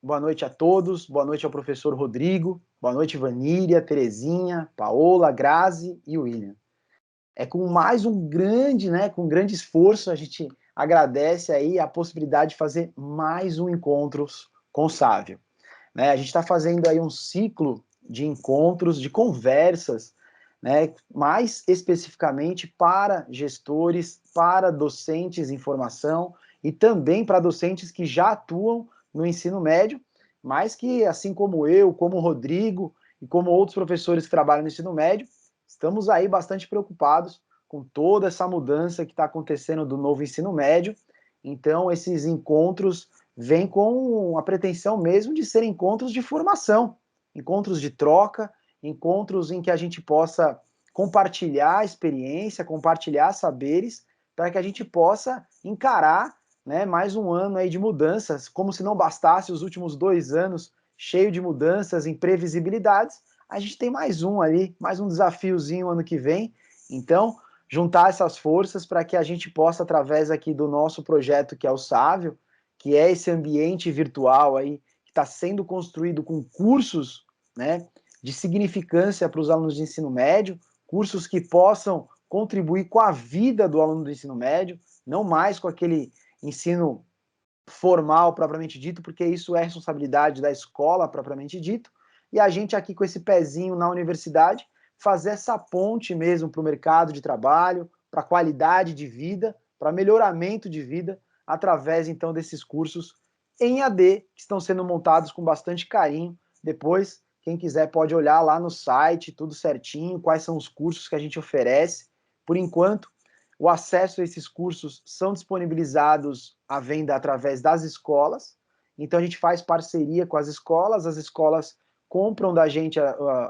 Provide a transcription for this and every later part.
boa noite a todos, boa noite ao professor Rodrigo, boa noite Vanília, Terezinha, Paola, Grazi e William. É com mais um grande, com grande esforço, a gente agradece aí a possibilidade de fazer mais um Encontros com o Sávio. A gente está fazendo aí um ciclo de encontros, de conversas, mais especificamente para gestores, para docentes em formação e também para docentes que já atuam no ensino médio, mas que, assim como eu, como o Rodrigo e como outros professores que trabalham no ensino médio, estamos aí bastante preocupados com toda essa mudança que está acontecendo do novo ensino médio. Então, esses encontros vêm com a pretensão mesmo de serem encontros de formação, encontros de troca, encontros em que a gente possa compartilhar experiência, compartilhar saberes, para que a gente possa encarar mais um ano aí de mudanças, como se não bastasse os últimos 2 anos cheio de mudanças, imprevisibilidades, a gente tem mais um ali, mais um desafiozinho ano que vem. Então, juntar essas forças para que a gente possa, através aqui do nosso projeto, que é o Sávio, que é esse ambiente virtual aí, que está sendo construído com cursos, de significância para os alunos de ensino médio, cursos que possam contribuir com a vida do aluno do ensino médio, não mais com aquele ensino formal propriamente dito, porque isso é responsabilidade da escola propriamente dito, e a gente aqui com esse pezinho na universidade, fazer essa ponte mesmo para o mercado de trabalho, para qualidade de vida, para melhoramento de vida, através então desses cursos em AD, que estão sendo montados com bastante carinho. Depois, quem quiser pode olhar lá no site, tudo certinho, quais são os cursos que a gente oferece. Por enquanto, o acesso a esses cursos são disponibilizados à venda através das escolas, então a gente faz parceria com as escolas compram da gente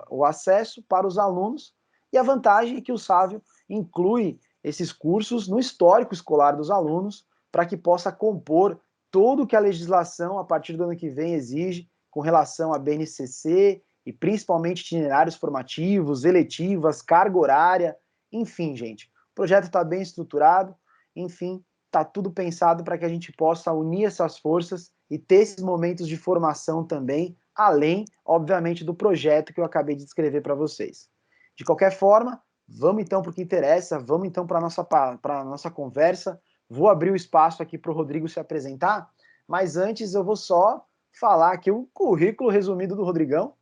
o acesso para os alunos, e a vantagem é que o Sávio inclui esses cursos no histórico escolar dos alunos, para que possa compor tudo o que a legislação, a partir do ano que vem, exige com relação à BNCC, e principalmente itinerários formativos, eletivas, carga horária, enfim, gente. O projeto está bem estruturado, enfim, está tudo pensado para que a gente possa unir essas forças e ter esses momentos de formação também, além, obviamente, do projeto que eu acabei de descrever para vocês. De qualquer forma, vamos então para o que interessa, vamos então para a nossa conversa. Vou abrir o espaço aqui para o Rodrigo se apresentar, mas antes eu vou só falar aqui o currículo resumido do Rodrigão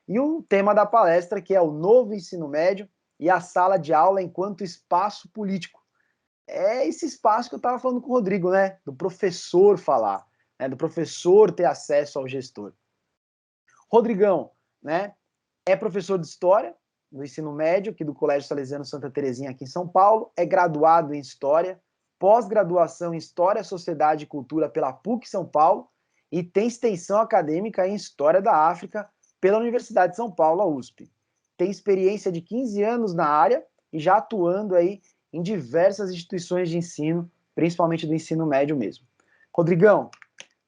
e o tema da palestra, que é o novo ensino médio e a sala de aula enquanto espaço político. É esse espaço que eu estava falando com o Rodrigo, do professor falar, do professor ter acesso ao gestor. Rodrigão, é professor de História no ensino médio, aqui do Colégio Salesiano Santa Terezinha, aqui em São Paulo, é graduado em História, pós-graduação em História, Sociedade e Cultura pela PUC São Paulo e tem extensão acadêmica em História da África pela Universidade de São Paulo, a USP. Tem experiência de 15 anos na área e já atuando aí em diversas instituições de ensino, principalmente do ensino médio mesmo. Rodrigão,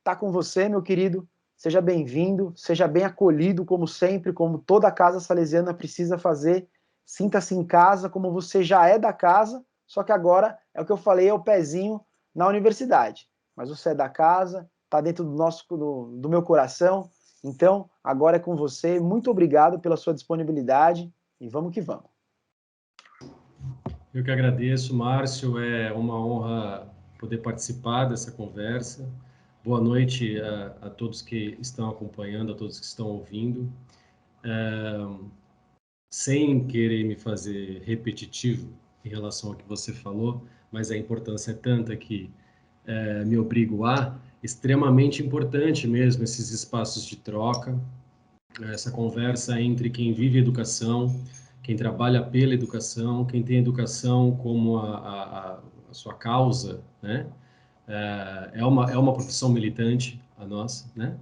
tá com você, meu querido. Seja bem-vindo, seja bem acolhido, como sempre, como toda casa salesiana precisa fazer. Sinta-se em casa, como você já é da casa, só que agora, é o que eu falei, é o pezinho na universidade. Mas você é da casa, está dentro do meu coração. Então, agora é com você. Muito obrigado pela sua disponibilidade e vamos que vamos. Eu que agradeço, Márcio. É uma honra poder participar dessa conversa. Boa noite a todos que estão acompanhando, a todos que estão ouvindo. Sem querer me fazer repetitivo em relação ao que você falou, mas a importância é tanta que me obrigo a, extremamente importante mesmo esses espaços de troca, essa conversa entre quem vive educação, quem trabalha pela educação, quem tem educação como a sua causa, né? É uma profissão militante, a nossa, né?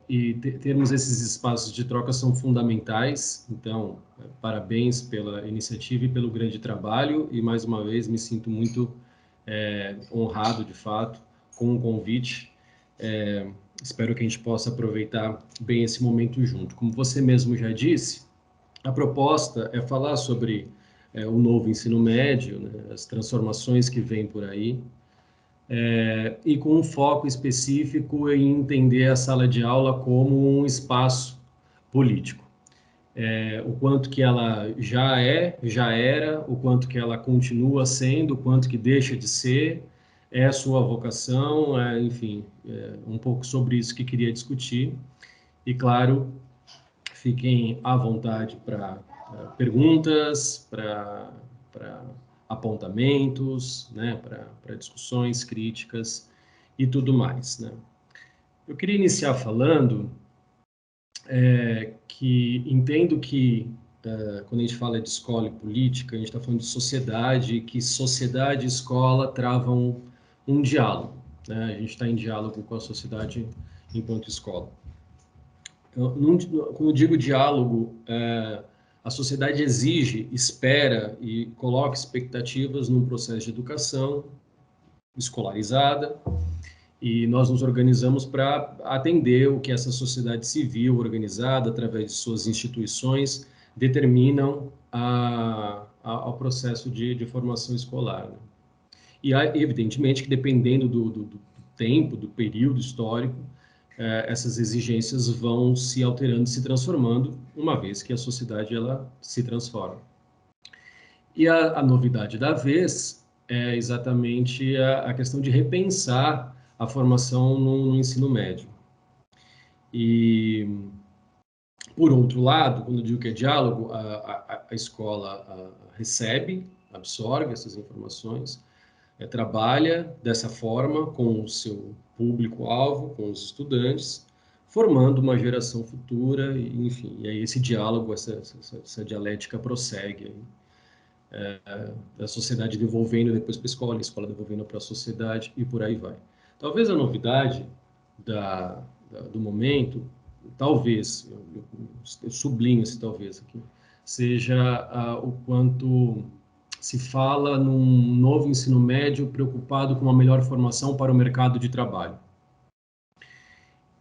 E termos esses espaços de troca são fundamentais. Então, parabéns pela iniciativa e pelo grande trabalho. E, mais uma vez, me sinto muito honrado, de fato, com o convite. Espero que a gente possa aproveitar bem esse momento junto. Como você mesmo já disse, a proposta é falar sobre o novo ensino médio, né, as transformações que vêm por aí. e com um foco específico em entender a sala de aula como um espaço político. O quanto que ela já era, o quanto que ela continua sendo, o quanto que deixa de ser, é a sua vocação, enfim, um pouco sobre isso que queria discutir. E, claro, fiquem à vontade para perguntas, para apontamentos, né, para discussões, críticas e tudo mais, né? Eu queria iniciar falando que entendo que quando a gente fala de escola e política, a gente está falando de sociedade, e que sociedade e escola travam um diálogo, né? A gente está em diálogo com a sociedade enquanto escola. Quando eu digo diálogo, a sociedade exige, espera e coloca expectativas num processo de educação escolarizada, e nós nos organizamos para atender o que essa sociedade civil organizada, através de suas instituições, determinam ao processo de formação escolar, né? E, evidentemente, que dependendo do tempo, do período histórico, essas exigências vão se alterando, se transformando, uma vez que a sociedade ela se transforma. E a novidade da vez é exatamente a questão de repensar a formação no ensino médio. E, por outro lado, quando eu digo que é diálogo, a escola recebe, absorve essas informações, trabalha dessa forma com o seu público-alvo, com os estudantes, formando uma geração futura, e, enfim, e aí esse diálogo, essa dialética prossegue. A sociedade devolvendo depois para a escola devolvendo para a sociedade e por aí vai. Talvez a novidade do momento, talvez, eu sublinho esse talvez aqui, seja o quanto se fala num novo ensino médio preocupado com uma melhor formação para o mercado de trabalho.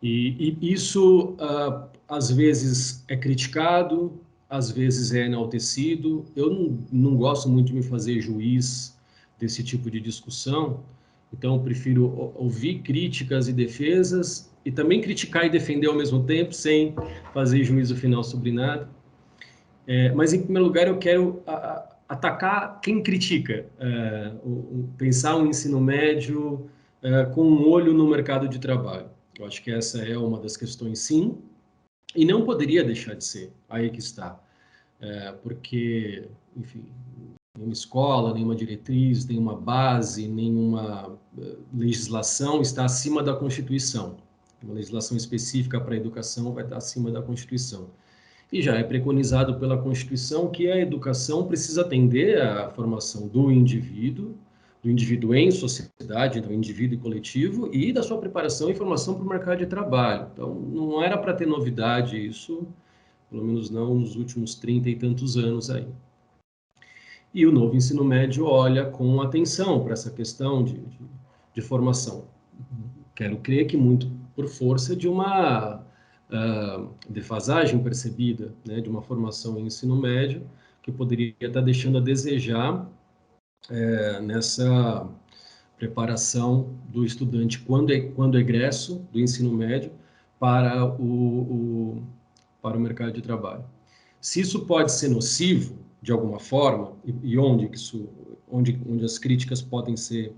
E isso, às vezes, é criticado, às vezes é enaltecido. Eu não gosto muito de me fazer juiz desse tipo de discussão, então eu prefiro ouvir críticas e defesas e também criticar e defender ao mesmo tempo, sem fazer juízo final sobre nada. Mas, em primeiro lugar, eu quero atacar quem critica, pensar um ensino médio com um olho no mercado de trabalho. Eu acho que essa é uma das questões, sim, e não poderia deixar de ser, aí que está. Porque, enfim, nenhuma escola, nenhuma diretriz, nenhuma base, nenhuma legislação está acima da Constituição. Uma legislação específica para a educação vai estar acima da Constituição. E já é preconizado pela Constituição que a educação precisa atender à formação do indivíduo em sociedade, do indivíduo e coletivo, e da sua preparação e formação para o mercado de trabalho. Então, não era para ter novidade isso, pelo menos não nos últimos 30 e tantos anos aí. E o novo ensino médio olha com atenção para essa questão de formação. Quero crer que muito por força de uma defasagem percebida, né, de uma formação em ensino médio que poderia estar deixando a desejar nessa preparação do estudante quando egresso do ensino médio para para o mercado de trabalho. Se isso pode ser nocivo de alguma forma e onde as críticas podem ser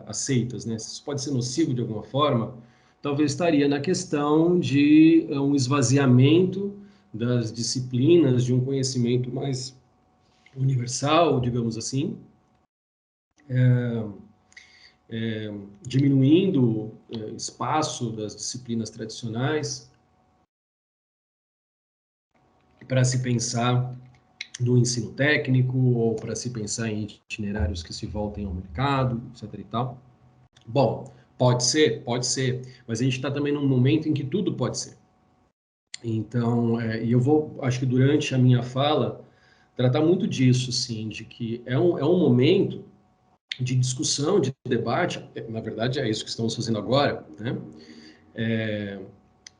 aceitas, né? Se isso pode ser nocivo de alguma forma, talvez estaria na questão de um esvaziamento das disciplinas, de um conhecimento mais universal, digamos assim, diminuindo espaço das disciplinas tradicionais para se pensar no ensino técnico ou para se pensar em itinerários que se voltem ao mercado, etc. e tal. Bom, pode ser, mas a gente está também num momento em que tudo pode ser. Então, e eu vou, acho que durante a minha fala, tratar muito disso, sim, de que é um momento de discussão, de debate, na verdade é isso que estamos fazendo agora, né?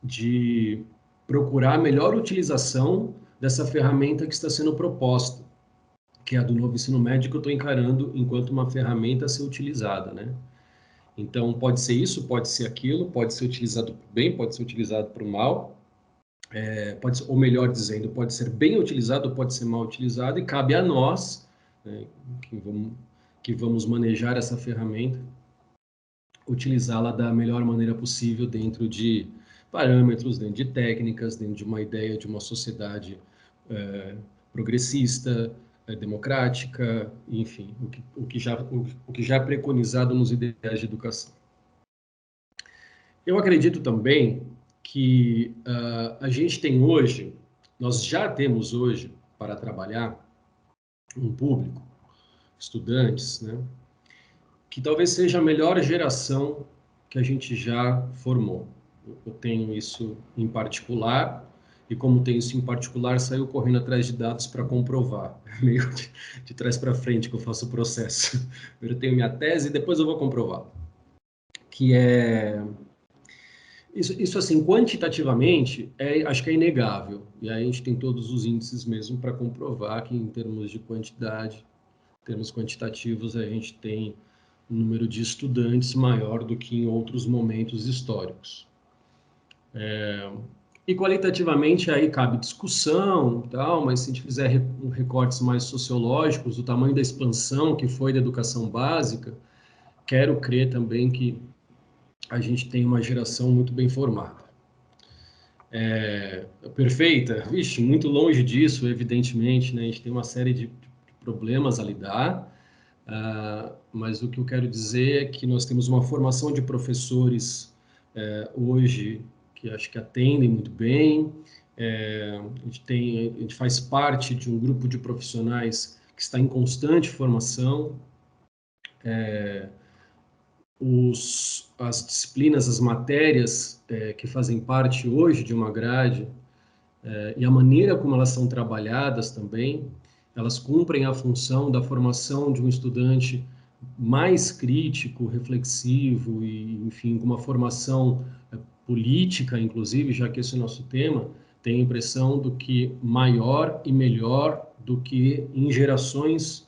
De procurar a melhor utilização dessa ferramenta que está sendo proposta, que é a do novo ensino médio, que eu estou encarando enquanto uma ferramenta a ser utilizada, né? Então, pode ser isso, pode ser aquilo, pode ser utilizado para o bem, pode ser utilizado para o mal, pode ser, ou melhor dizendo, pode ser bem utilizado, pode ser mal utilizado, e cabe a nós, né, que vamos manejar essa ferramenta, utilizá-la da melhor maneira possível dentro de parâmetros, dentro de técnicas, dentro de uma ideia de uma sociedade progressista, democrática, enfim, o que já é preconizado nos ideais de educação. Eu acredito também que a gente tem hoje, nós já temos hoje, para trabalhar, um público, estudantes, né, que talvez seja a melhor geração que a gente já formou. Eu tenho isso em particular, e como tenho isso em particular, saio correndo atrás de dados para comprovar. É meio de trás para frente que eu faço o processo. Eu tenho minha tese e depois eu vou comprovar. Que é... Isso assim, quantitativamente, acho que é inegável. E aí a gente tem todos os índices mesmo para comprovar que, em termos de quantidade, em termos quantitativos, a gente tem um número de estudantes maior do que em outros momentos históricos. E qualitativamente aí cabe discussão, tal, mas se a gente fizer recortes mais sociológicos, o tamanho da expansão que foi da educação básica, quero crer também que a gente tem uma geração muito bem formada. Perfeita? Vixe, muito longe disso, evidentemente, né? A gente tem uma série de problemas a lidar, mas o que eu quero dizer é que nós temos uma formação de professores hoje que acho que atendem muito bem. A gente faz parte de um grupo de profissionais que está em constante formação. As disciplinas, as matérias que fazem parte hoje de uma grade e a maneira como elas são trabalhadas também, elas cumprem a função da formação de um estudante mais crítico, reflexivo e, enfim, com uma formação política, inclusive, já que esse é o nosso tema, tenho a impressão do que maior e melhor do que em gerações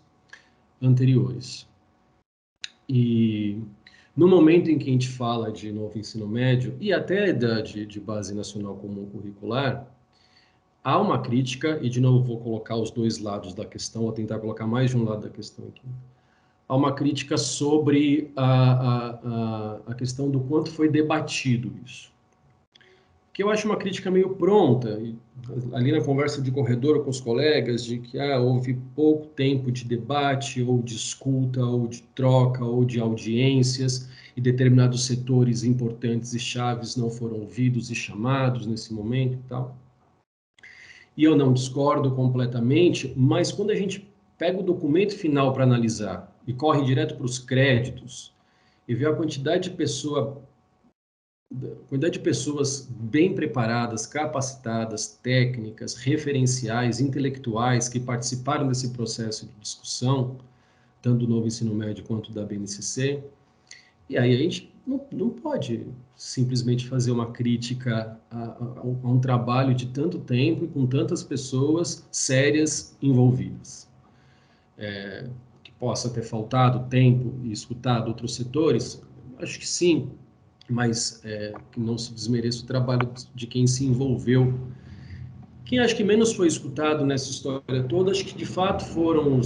anteriores. E no momento em que a gente fala de novo ensino médio e até de base nacional comum curricular, há uma crítica, e de novo vou colocar os dois lados da questão, vou tentar colocar mais de um lado da questão aqui. Há uma crítica sobre a questão do quanto foi debatido isso. Que eu acho uma crítica meio pronta, ali na conversa de corredor com os colegas, de que houve pouco tempo de debate, ou de escuta, ou de troca, ou de audiências, e determinados setores importantes e chaves não foram ouvidos e chamados nesse momento e tal. E eu não discordo completamente, mas quando a gente pega o documento final para analisar e corre direto para os créditos e vê a quantidade de pessoas bem preparadas, capacitadas, técnicas, referenciais, intelectuais que participaram desse processo de discussão, tanto do novo ensino médio quanto da BNCC, e aí a gente não pode simplesmente fazer uma crítica a um trabalho de tanto tempo e com tantas pessoas sérias envolvidas. Que possa ter faltado tempo e escutado outros setores, acho que sim, mas que não se desmereça o trabalho de quem se envolveu. Quem acho que menos foi escutado nessa história toda, acho que de fato foram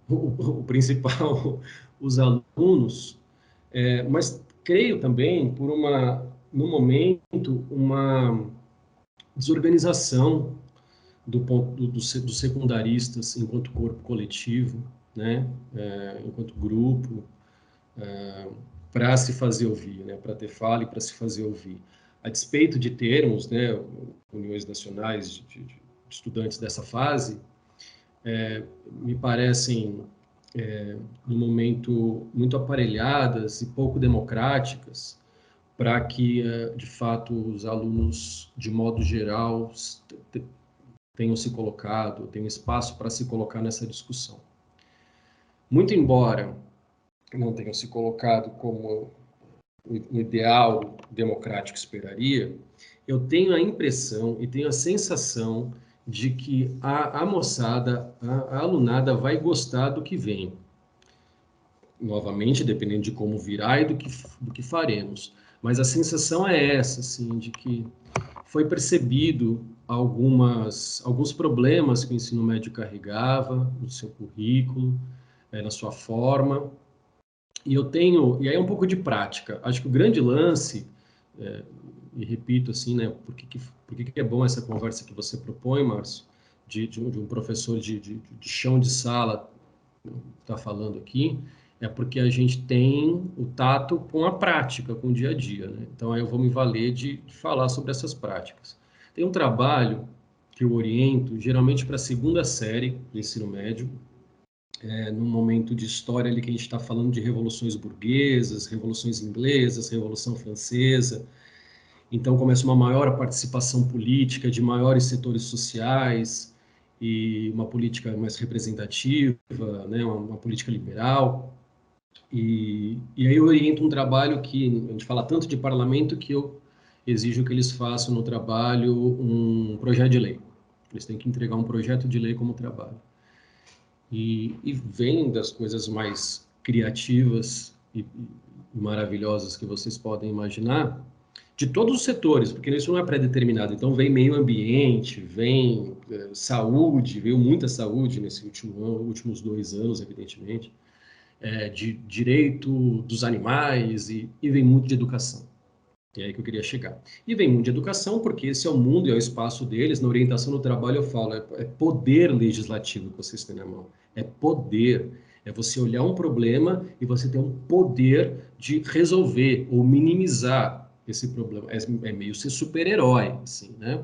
o principal, os alunos, mas creio também por no momento, uma desorganização dos secundaristas enquanto corpo coletivo, né, enquanto grupo, para se fazer ouvir, né, para ter fala e para se fazer ouvir. A despeito de termos, né, uniões nacionais de estudantes dessa fase, me parecem, no momento, muito aparelhadas e pouco democráticas para que, de fato, os alunos, de modo geral, tenham se colocado, tenham espaço para se colocar nessa discussão. Muito embora não tenham se colocado como o ideal democrático esperaria, eu tenho a impressão e tenho a sensação de que a moçada, a alunada vai gostar do que vem. novamente, dependendo de como virá e do que faremos. Mas a sensação é essa, assim, de que foi percebido alguns problemas que o ensino médio carregava no seu currículo, na sua forma. E aí é um pouco de prática. Acho que o grande lance, é, e repito assim, né, por que é bom essa conversa que você propõe, Márcio, de um professor de chão de sala está falando aqui, é porque a gente tem o tato com a prática, com o dia a dia, né? Então, aí eu vou me valer de falar sobre essas práticas. Tem um trabalho que eu oriento, geralmente para a segunda série do ensino médio, num momento de história ali que a gente está falando de revoluções burguesas, revoluções inglesas, Revolução Francesa. Então, começa uma maior participação política de maiores setores sociais e uma política mais representativa, né, uma política liberal. E aí eu oriento um trabalho que a gente fala tanto de parlamento que eu exijo que eles façam no trabalho um projeto de lei. Eles têm que entregar um projeto de lei como trabalho. E vem das coisas mais criativas e maravilhosas que vocês podem imaginar, de todos os setores, porque isso não é pré-determinado. Então, vem meio ambiente, vem saúde, veio muita saúde nesse últimos 2 anos, evidentemente, de direito dos animais e vem muito de educação. É aí que eu queria chegar. E vem muito de educação, porque esse é o mundo e é o espaço deles. Na orientação do trabalho eu falo, é poder legislativo que vocês têm na mão. É poder. É você olhar um problema e você ter um poder de resolver ou minimizar esse problema. É meio ser super-herói, assim, né?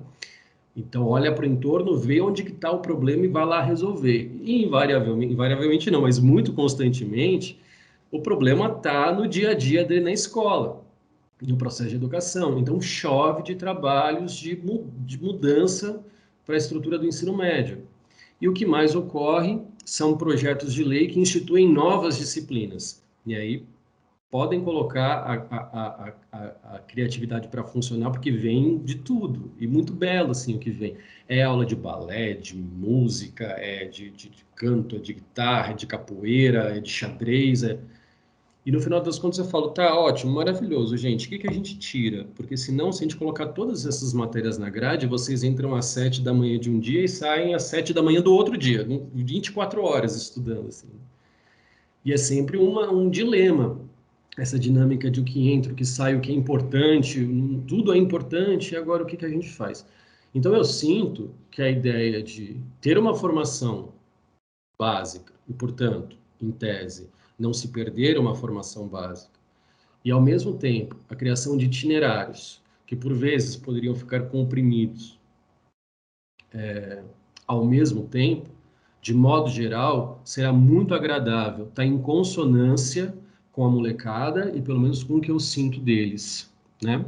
Então, olha para o entorno, vê onde que está o problema e vai lá resolver. E invariavelmente não, mas muito constantemente, o problema está no dia a dia dele na escola, no processo de educação. Então, chove de trabalhos de mudança para a estrutura do ensino médio. E o que mais ocorre são projetos de lei que instituem novas disciplinas. E aí podem colocar a criatividade para funcionar, porque vem de tudo, e muito belo assim o que vem. É aula de balé, de música, de canto, é de guitarra, é de capoeira, é de xadrez, E no final das contas eu falo, tá ótimo, maravilhoso, gente, o que que a gente tira? Porque senão, se a gente colocar todas essas matérias na grade, vocês entram às 7 da manhã de um dia e saem às 7 da manhã do outro dia, 24 horas estudando, assim. E é sempre um dilema, essa dinâmica de o que entra, o que sai, o que é importante, tudo é importante, e agora o que que a gente faz? Então eu sinto que a ideia de ter uma formação básica, e portanto, em tese, não se perder uma formação básica, e ao mesmo tempo a criação de itinerários, que por vezes poderiam ficar comprimidos ao mesmo tempo, de modo geral, será muito agradável, está em consonância com a molecada e pelo menos com o que eu sinto deles, né?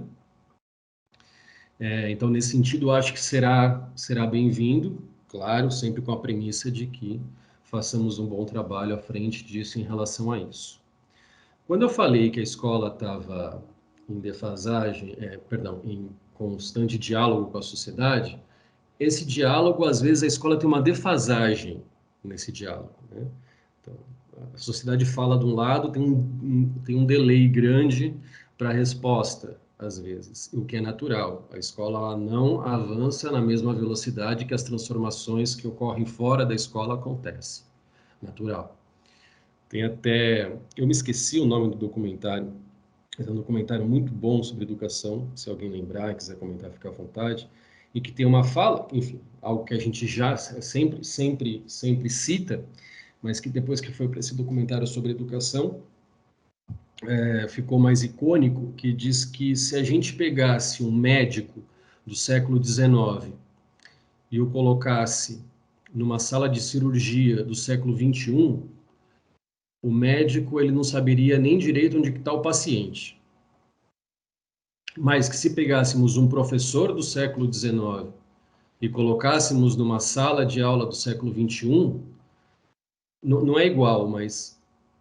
Então, nesse sentido, eu acho que será bem-vindo, claro, sempre com a premissa de que façamos um bom trabalho à frente disso em relação a isso. Quando eu falei que a escola estava em defasagem, perdão, em constante diálogo com a sociedade, esse diálogo, às vezes, a escola tem uma defasagem nesse diálogo, né? Então, a sociedade fala de um lado, tem um delay grande para a resposta, às vezes, o que é natural. A escola ela não avança na mesma velocidade que as transformações que ocorrem fora da escola acontecem. Natural. Tem até... Eu me esqueci o nome do documentário, mas é um documentário muito bom sobre educação, se alguém lembrar, quiser comentar, fica à vontade, e que tem uma fala, enfim, algo que a gente já sempre cita, mas que depois que foi para esse documentário sobre educação, ficou mais icônico, que diz que se a gente pegasse um médico do século XIX e o colocasse numa sala de cirurgia do século XXI, o médico ele não saberia nem direito onde está o paciente. Mas que se pegássemos um professor do século XIX e colocássemos numa sala de aula do século XXI, não é igual, mas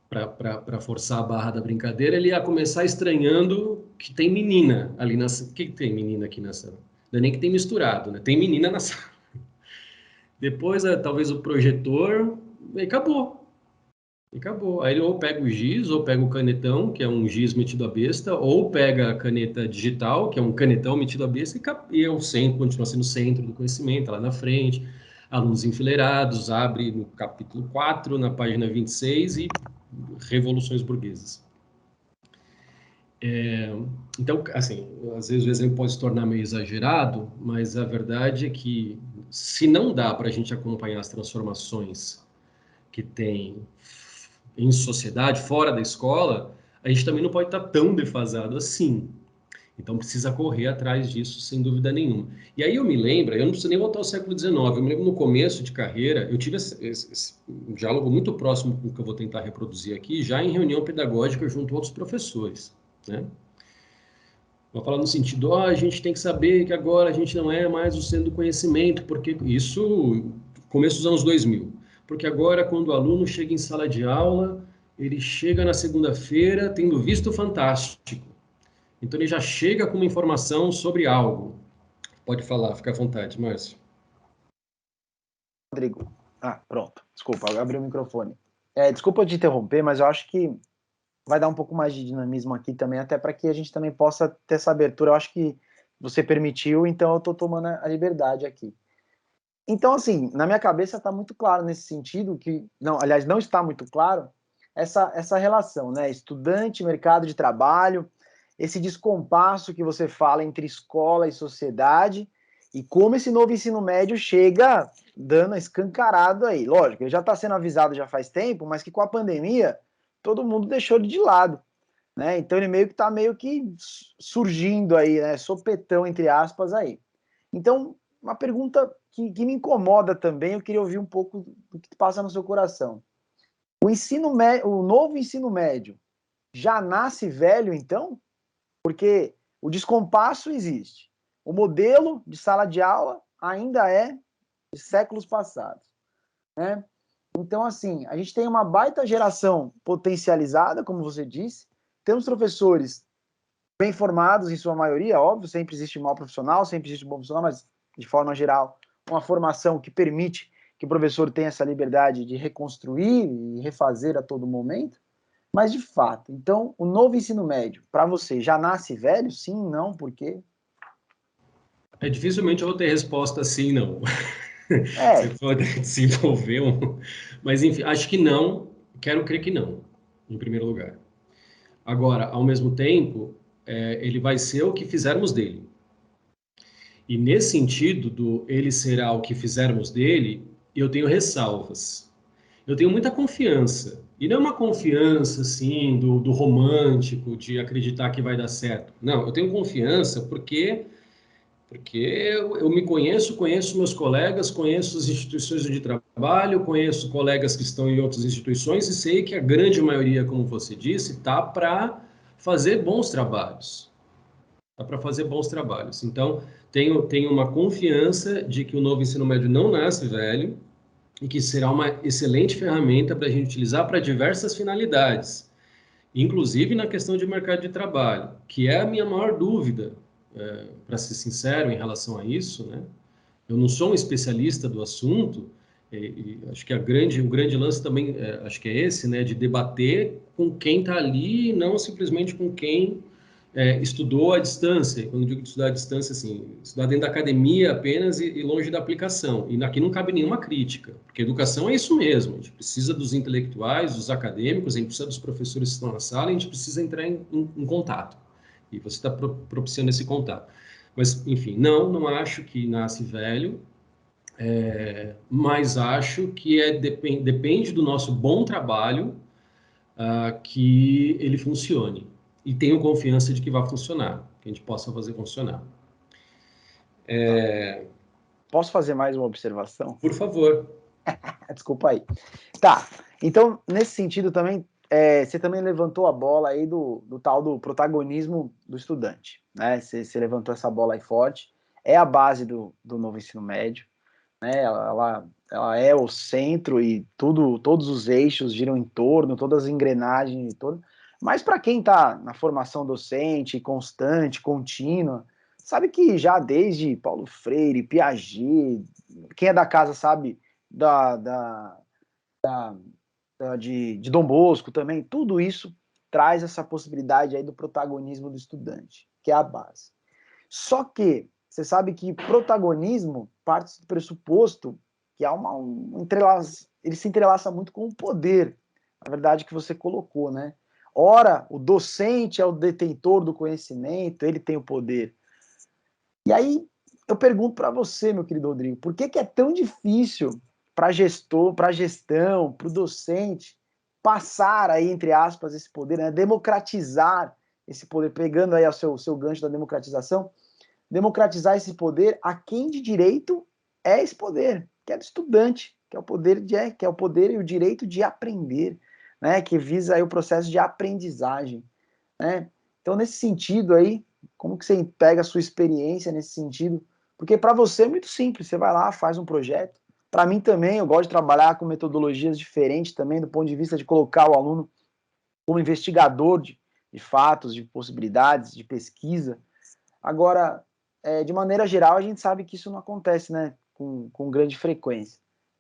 para forçar a barra da brincadeira, ele ia começar estranhando que tem menina ali na sala. O que tem menina aqui na sala? Não é nem que tem misturado, né? Tem menina na sala. Depois, talvez o projetor, e acabou. E acabou. Aí ele ou pega o giz, ou pega o canetão, que é um giz metido a besta, ou pega a caneta digital, que é um canetão metido a besta, e é o centro, continua sendo o centro do conhecimento, tá lá na frente. Alunos enfileirados, abre no capítulo 4, na página 26, e revoluções burguesas. Então, assim, às vezes o exemplo pode se tornar meio exagerado, mas a verdade é que se não dá para a gente acompanhar as transformações que tem em sociedade, fora da escola, a gente também não pode estar tão defasado assim. Então precisa correr atrás disso, sem dúvida nenhuma. E aí eu me lembro, eu não preciso nem voltar ao século XIX, eu me lembro no começo de carreira, eu tive esse um diálogo muito próximo com o que eu vou tentar reproduzir aqui, já em reunião pedagógica junto a outros professores, né? Vou falar no sentido, a gente tem que saber que agora a gente não é mais o centro do conhecimento, porque isso, começo dos anos 2000. Porque agora, quando o aluno chega em sala de aula, ele chega na segunda-feira tendo visto o Fantástico. Então, ele já chega com uma informação sobre algo. Pode falar, fica à vontade, Márcio. Rodrigo. Ah, pronto. Desculpa, eu abri o microfone. Desculpa te interromper, mas eu acho que vai dar um pouco mais de dinamismo aqui também, até para que a gente também possa ter essa abertura. Eu acho que você permitiu, então eu estou tomando a liberdade aqui. Então, assim, na minha cabeça está muito claro nesse sentido que, não, aliás, não está muito claro essa relação, né? Estudante, mercado de trabalho, esse descompasso que você fala entre escola e sociedade e como esse novo ensino médio chega dando escancarado aí. Lógico, ele já está sendo avisado já faz tempo, mas que com a pandemia todo mundo deixou ele de lado, né? Então ele meio que está meio que surgindo aí, né? Sopetão, entre aspas, aí. Então, uma pergunta que me incomoda também, eu queria ouvir um pouco do que passa no seu coração. O novo ensino médio já nasce velho, então? Porque o descompasso existe. O modelo de sala de aula ainda é de séculos passados, né? Então, assim, a gente tem uma baita geração potencializada, como você disse, temos professores bem formados, em sua maioria, óbvio, sempre existe mau profissional, sempre existe bom profissional, mas, de forma geral, uma formação que permite que o professor tenha essa liberdade de reconstruir e refazer a todo momento, mas, de fato, então, o novo ensino médio, para você, já nasce velho? Sim, não, por quê? Dificilmente eu vou ter resposta sim, não. Você É, pode desenvolver Mas, enfim, acho que não. Quero crer que não, em primeiro lugar. Agora, ao mesmo tempo, ele vai ser o que fizermos dele. E nesse sentido do ele será o que fizermos dele, eu tenho ressalvas. Eu tenho muita confiança. E não é uma confiança, assim, do romântico, de acreditar que vai dar certo. Não, eu tenho confiança porque eu me conheço, conheço meus colegas, conheço as instituições de trabalho, conheço colegas que estão em outras instituições e sei que a grande maioria, como você disse, está para fazer bons trabalhos. Está para fazer bons trabalhos. Então, tenho uma confiança de que o novo ensino médio não nasce velho e que será uma excelente ferramenta para a gente utilizar para diversas finalidades, inclusive na questão de mercado de trabalho, que é a minha maior dúvida, para ser sincero em relação a isso, né? Eu não sou um especialista do assunto, e acho que o grande lance também, acho que é esse, né, de debater com quem está ali e não simplesmente com quem estudou à distância. Quando eu digo estudar à distância, assim, estudar dentro da academia apenas e longe da aplicação. E aqui não cabe nenhuma crítica, porque educação é isso mesmo. A gente precisa dos intelectuais, dos acadêmicos, a gente precisa dos professores que estão na sala, a gente precisa entrar em contato. E você está propiciando esse contato. Mas, enfim, não acho que nasce velho, mas acho que depende do nosso bom trabalho que ele funcione. E tenho confiança de que vai funcionar, que a gente possa fazer funcionar. posso fazer mais uma observação? Por favor. Desculpa aí. Tá, então, nesse sentido também, você também levantou a bola aí do tal do protagonismo do estudante, né? Você levantou essa bola aí forte, é a base do novo ensino médio, né? Ela é o centro e todos os eixos giram em torno, todas as engrenagens em torno. Mas para quem está na formação docente, constante, contínua, sabe que já desde Paulo Freire, Piaget, quem é da casa sabe da de Dom Bosco também, tudo isso traz essa possibilidade aí do protagonismo do estudante, que é a base. Só que você sabe que protagonismo parte do pressuposto que há ele se entrelaça muito com o poder, na verdade, que você colocou, né? Ora, o docente é o detentor do conhecimento, ele tem o poder. E aí eu pergunto para você, meu querido Rodrigo, por que é tão difícil para gestor, para gestão, para o docente passar aí, entre aspas, esse poder, né? Democratizar esse poder, pegando aí o seu gancho da democratização, democratizar esse poder a quem de direito é esse poder, que é do estudante, que é o poder que é o poder e o direito de aprender, né? Que visa aí o processo de aprendizagem, né? Então, nesse sentido aí, como que você pega a sua experiência nesse sentido? Porque para você é muito simples, você vai lá, faz um projeto. Para mim também, eu gosto de trabalhar com metodologias diferentes também, do ponto de vista de colocar o aluno como investigador de fatos, de possibilidades, de pesquisa. Agora, de maneira geral, a gente sabe que isso não acontece, né, com grande frequência.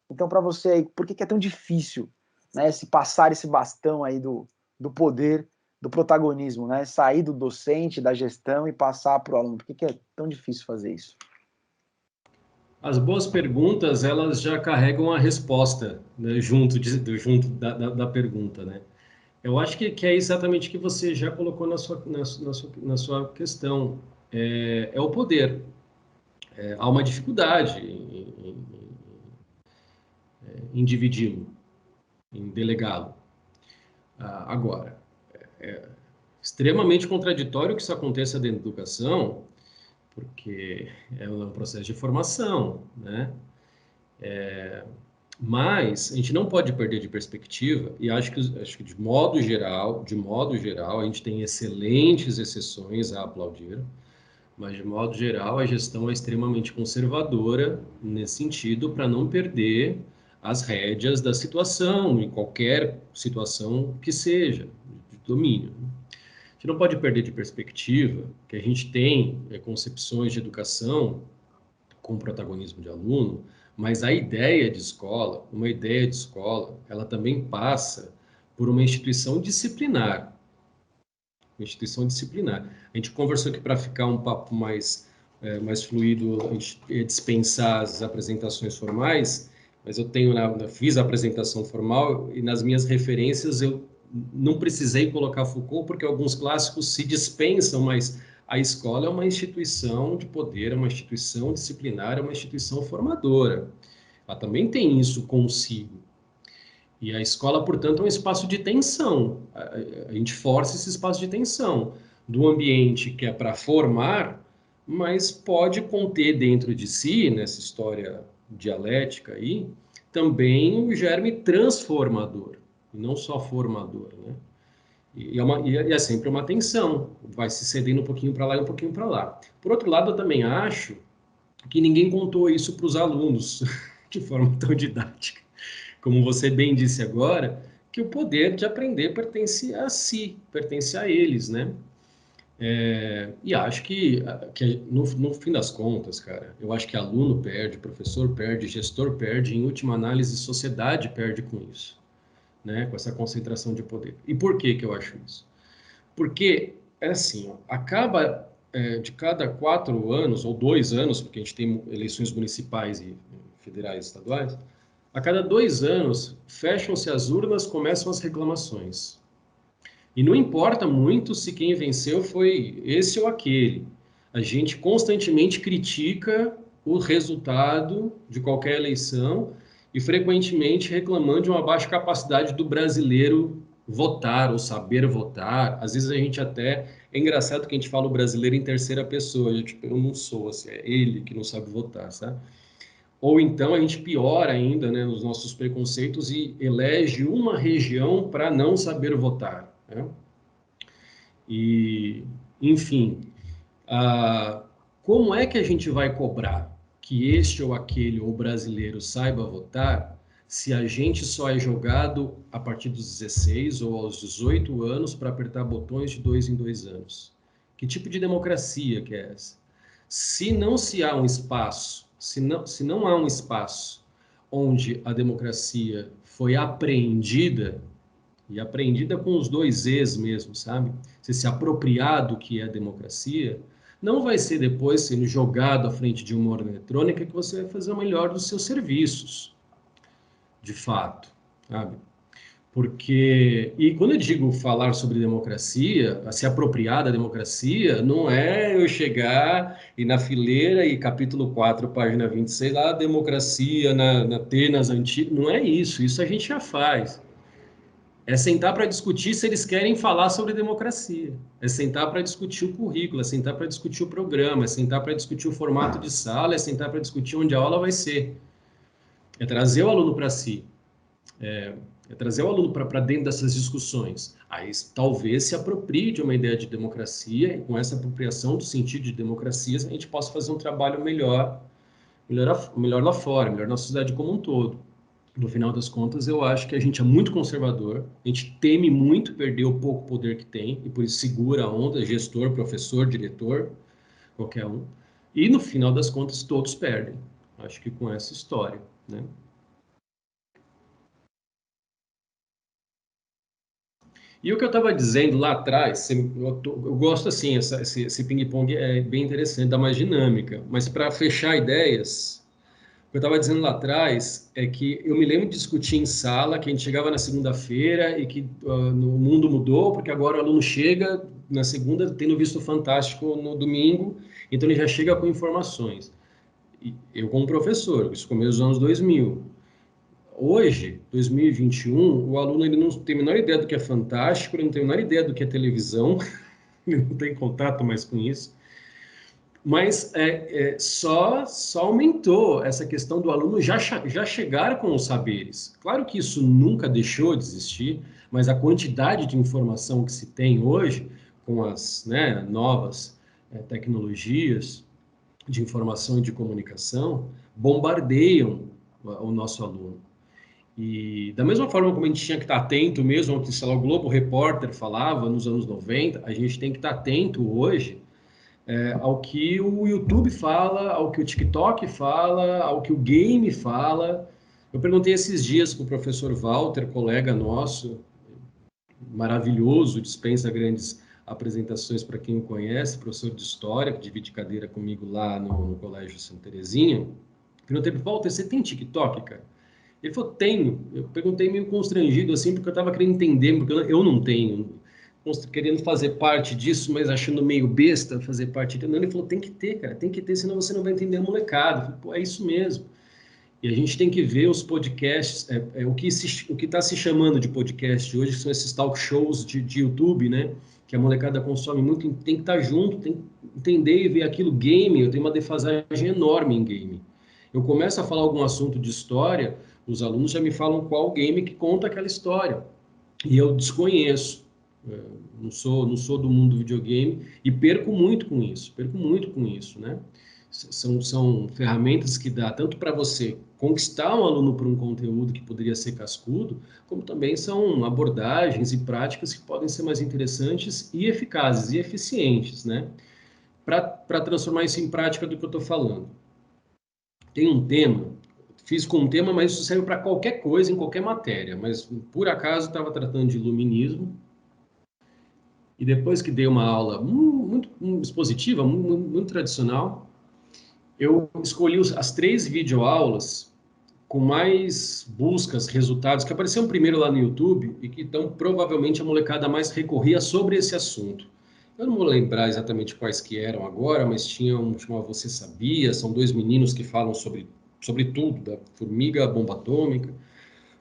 Então, para você aí, por que é tão difícil, né, se passar esse bastão aí do poder, do protagonismo, né, sair do docente, da gestão e passar para o aluno? Por que é tão difícil fazer isso? As boas perguntas, elas já carregam a resposta, né, junto da pergunta, né? Eu acho que é exatamente o que você já colocou na sua questão. É o poder. Há uma dificuldade em dividi-lo, em delegá-lo. Agora, é extremamente contraditório que isso aconteça dentro da educação, porque é um processo de formação, né? Mas a gente não pode perder de perspectiva, e acho que de modo geral, a gente tem excelentes exceções a aplaudir, mas de modo geral a gestão é extremamente conservadora nesse sentido para não perder as rédeas da situação, em qualquer situação que seja, de domínio. A gente não pode perder de perspectiva que a gente tem concepções de educação com protagonismo de aluno, mas a ideia de escola, uma ideia de escola, ela também passa por uma instituição disciplinar. Uma instituição disciplinar. A gente conversou aqui para ficar um papo mais fluido, a gente ia dispensar as apresentações formais, mas fiz a apresentação formal e nas minhas referências eu não precisei colocar Foucault porque alguns clássicos se dispensam, mas a escola é uma instituição de poder, é uma instituição disciplinar, é uma instituição formadora. Ela também tem isso consigo. E a escola, portanto, é um espaço de tensão. A gente força esse espaço de tensão do ambiente que é para formar, mas pode conter dentro de si, nessa história dialética aí, também o germe transformador, e não só formador, né? E é sempre uma tensão, vai se cedendo um pouquinho para lá e um pouquinho para lá. Por outro lado, eu também acho que ninguém contou isso para os alunos de forma tão didática. Como você bem disse agora, que o poder de aprender pertence a si, pertence a eles, né? E acho que no fim das contas, cara, eu acho que aluno perde, professor perde, gestor perde, em última análise, sociedade perde com isso, né? Com essa concentração de poder. E por que que eu acho isso? Porque, é assim, ó, acaba de cada 4 anos, ou 2 anos, porque a gente tem eleições municipais e federais e estaduais, a cada 2 anos, fecham-se as urnas, começam as reclamações. E não importa muito se quem venceu foi esse ou aquele. A gente constantemente critica o resultado de qualquer eleição e frequentemente reclamando de uma baixa capacidade do brasileiro votar ou saber votar. Às vezes a gente até... É engraçado que a gente fala o brasileiro em terceira pessoa. Tipo, eu não sou, assim, é ele que não sabe votar, sabe? Ou então a gente piora ainda, né, os nossos preconceitos e elege uma região para não saber votar, né? E, enfim, ah, como é que a gente vai cobrar que este ou aquele ou brasileiro saiba votar se a gente só é jogado a partir dos 16 ou aos 18 anos para apertar botões de 2 em 2 anos? Que tipo de democracia que é essa? Se não há um espaço onde a democracia foi apreendida, e apreendida com os dois Es mesmo, sabe? Você se apropriar do que é democracia, não vai ser depois sendo jogado à frente de uma urna eletrônica que você vai fazer o melhor dos seus serviços, de fato, sabe? Porque, e quando eu digo falar sobre democracia, se apropriar da democracia, não é eu chegar e na fileira e capítulo 4, página 26, lá, democracia na Atenas antigas, não é isso, isso a gente já faz. É sentar para discutir se eles querem falar sobre democracia, é sentar para discutir o currículo, é sentar para discutir o programa, é sentar para discutir o formato de sala, é sentar para discutir onde a aula vai ser, é trazer o aluno para si. É trazer o aluno para dentro dessas discussões. Aí talvez se aproprie de uma ideia de democracia, e com essa apropriação do sentido de democracia, a gente possa fazer um trabalho melhor lá fora, melhor na sociedade como um todo. No final das contas, eu acho que a gente é muito conservador, a gente teme muito perder o pouco poder que tem, e por isso segura a onda, gestor, professor, diretor, qualquer um. E no final das contas, todos perdem. Acho que com essa história, né? E o que eu estava dizendo lá atrás, eu gosto assim, esse ping-pong é bem interessante, dá mais dinâmica. Mas para fechar ideias, o que eu estava dizendo lá atrás é que eu me lembro de discutir em sala, que a gente chegava na segunda-feira e que o mundo mudou, porque agora o aluno chega na segunda tendo visto o Fantástico no domingo, então ele já chega com informações. E eu como professor, isso começo dos anos 2000. Hoje, 2021, o aluno ele não tem a menor ideia do que é fantástico, ele não tem a menor ideia do que é televisão, ele não tem contato mais com isso. Mas só aumentou essa questão do aluno já chegar com os saberes. Claro que isso nunca deixou de existir, mas a quantidade de informação que se tem hoje, com as, né, novas tecnologias de informação e de comunicação, bombardeiam o nosso aluno. E da mesma forma como a gente tinha que estar atento mesmo ao que, sei lá, o Globo Repórter falava nos anos 90, a gente tem que estar atento hoje ao que o YouTube fala, ao que o TikTok fala, ao que o game fala. Eu perguntei esses dias para o professor Walter, colega nosso, maravilhoso, dispensa grandes apresentações para quem o conhece, professor de História, que divide cadeira comigo lá no Colégio Santa Terezinha. Perguntei para o Walter, você tem TikTok, cara? Ele falou, tenho. Eu perguntei meio constrangido, assim, porque eu estava querendo entender, porque eu não tenho. Querendo fazer parte disso, mas achando meio besta fazer parte disso. Ele falou, tem que ter, cara, tem que ter, senão você não vai entender a molecada. Eu falei, pô, é isso mesmo. E a gente tem que ver os podcasts, o que está se chamando de podcast hoje, que são esses talk shows de YouTube, né? Que a molecada consome muito, tem que estar junto, tem que entender e ver aquilo. Game, eu tenho uma defasagem enorme em game. Eu começo a falar algum assunto de história, os alunos já me falam qual game que conta aquela história. E eu desconheço. Não sou do mundo do videogame e perco muito com isso, né? São ferramentas que dá tanto para você conquistar um aluno por um conteúdo que poderia ser cascudo, como também são abordagens e práticas que podem ser mais interessantes e eficazes e eficientes, né? Para transformar isso em prática do que eu estou falando. Tem um tema, fiz com um tema, mas isso serve para qualquer coisa, em qualquer matéria, mas por acaso estava tratando de iluminismo, e depois que dei uma aula muito expositiva, muito tradicional, eu escolhi as 3 videoaulas com mais buscas, resultados, que apareceram primeiro lá no YouTube e que então provavelmente a molecada mais recorria sobre esse assunto. Eu não vou lembrar exatamente quais que eram agora, mas chamava Você Sabia? São 2 meninos que falam sobre tudo, da formiga à bomba atômica.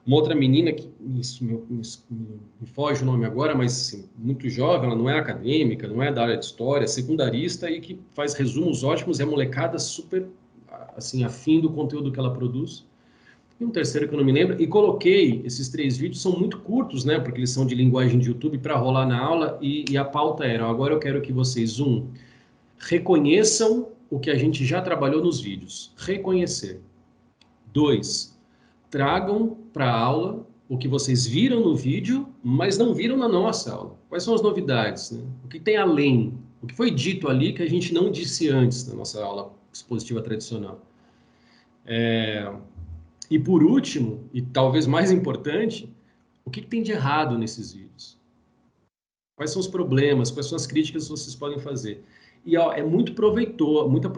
Uma outra menina, que me foge o nome agora, mas assim, muito jovem, ela não é acadêmica, não é da área de história, é secundarista e que faz resumos ótimos, é molecada super assim, afim do conteúdo que ela produz. E um terceiro que eu não me lembro, e coloquei, esses 3 vídeos são muito curtos, né, porque eles são de linguagem de YouTube para rolar na aula, e a pauta era, agora eu quero que vocês, reconheçam o que a gente já trabalhou nos vídeos, reconhecer. 2, tragam para a aula o que vocês viram no vídeo, mas não viram na nossa aula. Quais são as novidades, né? O que tem além? O que foi dito ali que a gente não disse antes na nossa aula expositiva tradicional? E por último, e talvez mais importante, o que tem de errado nesses vídeos? Quais são os problemas? Quais são as críticas que vocês podem fazer? E ó, é muito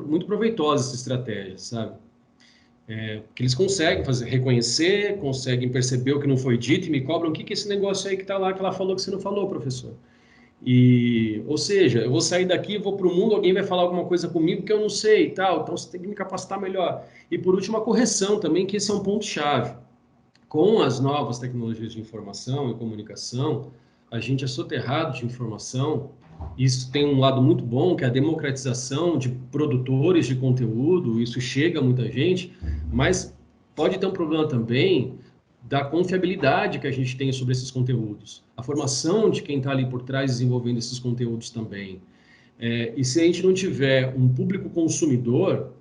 muito proveitosa essa estratégia, sabe? Que eles conseguem reconhecer, conseguem perceber o que não foi dito e me cobram o que é esse negócio aí que está lá, que ela falou que você não falou, professor. Ou seja, eu vou sair daqui, vou para o mundo, alguém vai falar alguma coisa comigo que eu não sei e tal, então você tem que me capacitar melhor. E por último, a correção também, que esse é um ponto-chave. Com as novas tecnologias de informação e comunicação, a gente é soterrado de informação. Isso tem um lado muito bom, que é a democratização de produtores de conteúdo, isso chega a muita gente, mas pode ter um problema também da confiabilidade que a gente tem sobre esses conteúdos, a formação de quem está ali por trás desenvolvendo esses conteúdos também. E se a gente não tiver um público consumidor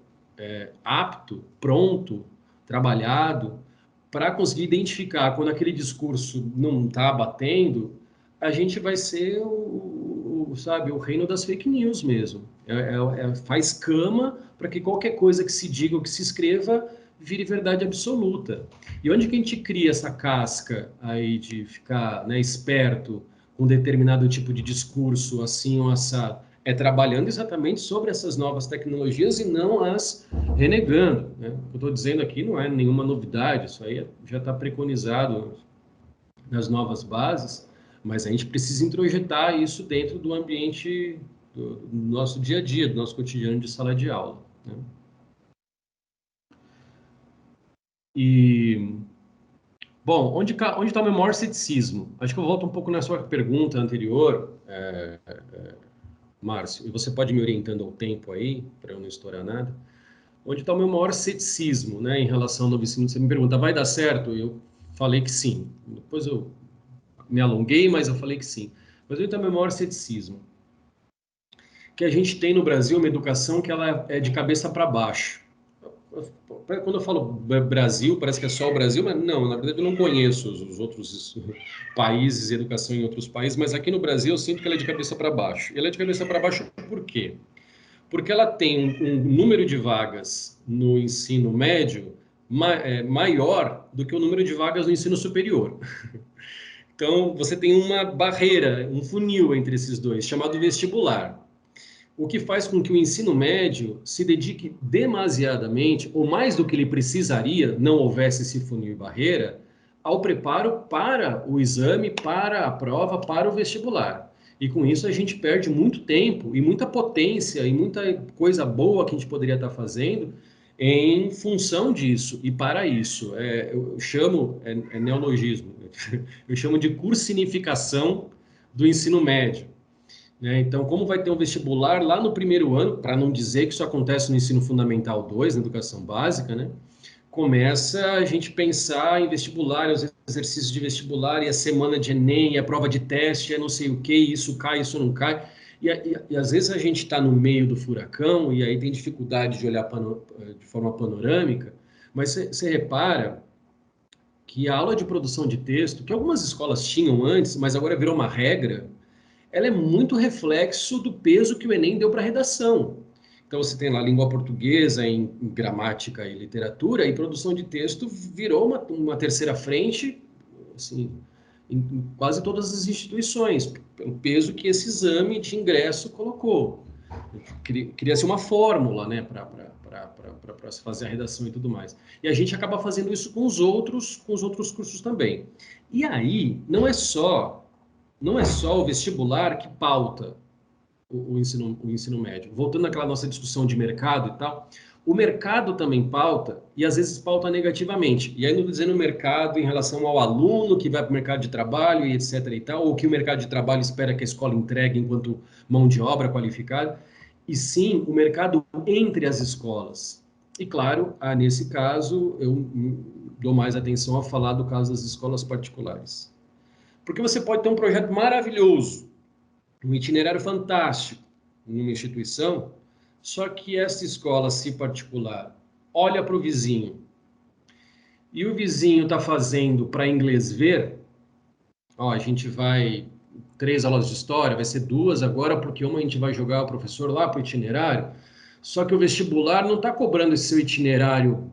apto, pronto, trabalhado, para conseguir identificar quando aquele discurso não está batendo, a gente vai ser sabe, o reino das fake news mesmo. Faz cama para que qualquer coisa que se diga ou que se escreva vire verdade absoluta. E onde que a gente cria essa casca aí de ficar, né, esperto com determinado tipo de discurso assim ou assado? É trabalhando exatamente sobre essas novas tecnologias e não as renegando. Né? O que eu estou dizendo aqui não é nenhuma novidade, isso aí já está preconizado nas novas bases, mas a gente precisa introjetar isso dentro do ambiente do nosso dia a dia, do nosso cotidiano de sala de aula. Né? E, bom, onde está o meu maior ceticismo? Acho que eu volto um pouco na sua pergunta anterior, Márcio, e você pode me orientando ao tempo aí, para eu não estourar nada. Onde está o meu maior ceticismo, né, em relação ao novo ensino? Você me pergunta, vai dar certo? Eu falei que sim. Depois eu me alonguei, mas eu falei que sim. Mas onde está o meu maior ceticismo? Que a gente tem no Brasil uma educação que ela é de cabeça para baixo. Quando eu falo Brasil, parece que é só o Brasil, mas não, na verdade eu não conheço os outros países e educação em outros países, mas aqui no Brasil eu sinto que ela é de cabeça para baixo. E ela é de cabeça para baixo por quê? Porque ela tem um número de vagas no ensino médio maior do que o número de vagas no ensino superior. Então, você tem uma barreira, um funil entre esses dois, chamado vestibular. O que faz com que o ensino médio se dedique demasiadamente, ou mais do que ele precisaria, não houvesse esse funil e barreira, ao preparo para o exame, para a prova, para o vestibular. E com isso a gente perde muito tempo e muita potência e muita coisa boa que a gente poderia estar fazendo em função disso e para isso. Eu chamo, neologismo, eu chamo de cursinificação do ensino médio. Né? Então, como vai ter um vestibular lá no primeiro ano, para não dizer que isso acontece no ensino fundamental 2, na educação básica, né? Começa a gente pensar em vestibular, os exercícios de vestibular, e a semana de Enem, e a prova de teste, é não sei o que, isso cai, isso não cai. E às vezes a gente está no meio do furacão, e aí tem dificuldade de olhar de forma panorâmica, mas você repara que a aula de produção de texto, que algumas escolas tinham antes, mas agora virou uma regra, ela é muito reflexo do peso que o Enem deu para a redação. Então, você tem lá língua portuguesa, em gramática e literatura, e produção de texto virou uma terceira frente, assim, em quase todas as instituições, pelo peso que esse exame de ingresso colocou. Cria-se uma fórmula, né, para se fazer a redação e tudo mais. E a gente acaba fazendo isso com os outros cursos também. E aí, não é só o vestibular que pauta o ensino médio. Voltando àquela nossa discussão de mercado e tal, o mercado também pauta e às vezes pauta negativamente. E aí não estou dizendo o mercado em relação ao aluno que vai para o mercado de trabalho e etc. e tal, ou que o mercado de trabalho espera que a escola entregue enquanto mão de obra qualificada, e sim o mercado entre as escolas. E claro, nesse caso, eu dou mais atenção a falar do caso das escolas particulares. Porque você pode ter um projeto maravilhoso, um itinerário fantástico numa instituição, só que essa escola, se particular, olha para o vizinho e o vizinho está fazendo para inglês ver, ó, a gente vai 3 aulas de história, vai ser 2 agora, porque uma a gente vai jogar o professor lá para o itinerário, só que o vestibular não está cobrando esse seu itinerário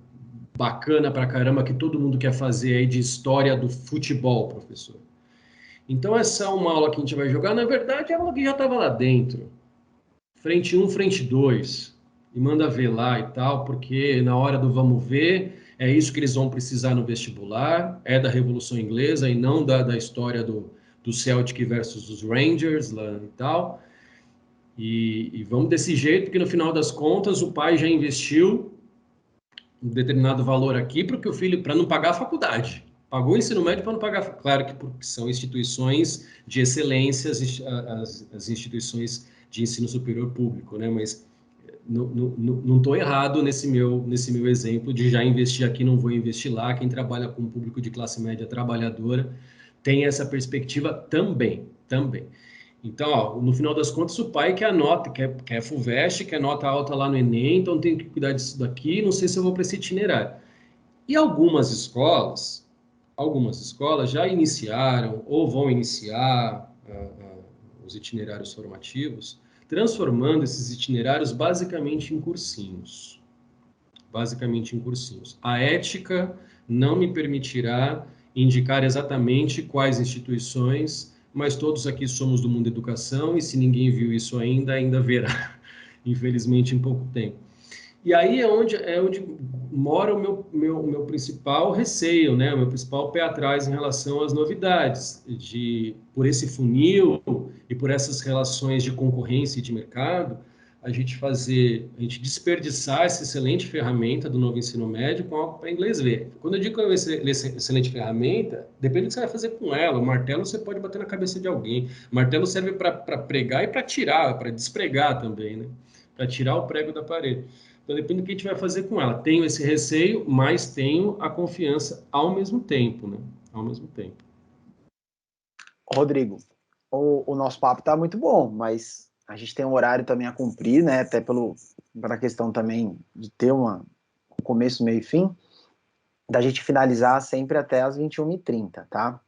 bacana pra caramba que todo mundo quer fazer aí de história do futebol, professor. Então, essa é uma aula que a gente vai jogar, na verdade, é uma aula que já estava lá dentro. Frente 1, frente 2. E manda ver lá e tal, porque na hora do vamos ver, é isso que eles vão precisar no vestibular, é da Revolução Inglesa e não da história do Celtic versus os Rangers lá e tal. E vamos desse jeito, porque no final das contas o pai já investiu um determinado valor aqui para que o filho, para não pagar a faculdade. Pagou o ensino médio para não pagar. Claro que porque são instituições de excelência, as instituições de ensino superior público, né? Mas não estou errado nesse meu exemplo de já investir aqui, não vou investir lá. Quem trabalha com um público de classe média trabalhadora tem essa perspectiva também, também. Então, ó, no final das contas, o pai quer nota, quer FUVEST, quer nota alta lá no Enem, então tem que cuidar disso daqui, não sei se eu vou para esse itinerário. E algumas escolas já iniciaram ou vão iniciar os itinerários formativos, transformando esses itinerários basicamente em cursinhos. Basicamente em cursinhos. A ética não me permitirá indicar exatamente quais instituições, mas todos aqui somos do mundo da educação e se ninguém viu isso ainda verá, infelizmente, em pouco tempo. E aí é onde mora o meu principal receio, né? O meu principal pé atrás em relação às novidades, por esse funil e por essas relações de concorrência e de mercado, a gente desperdiçar essa excelente ferramenta do novo ensino médio com algo para inglês ver. Quando eu digo que é uma excelente ferramenta, depende do que você vai fazer com ela. O martelo você pode bater na cabeça de alguém. O martelo serve para pregar e para tirar, para despregar também, né? Para tirar o prego da parede. Então, depende do que a gente vai fazer com ela. Tenho esse receio, mas tenho a confiança ao mesmo tempo, né? Ao mesmo tempo. Rodrigo, o nosso papo tá muito bom, mas a gente tem um horário também a cumprir, né? Até pela questão também de ter um começo, meio e fim, da gente finalizar sempre até as 21h30, tá?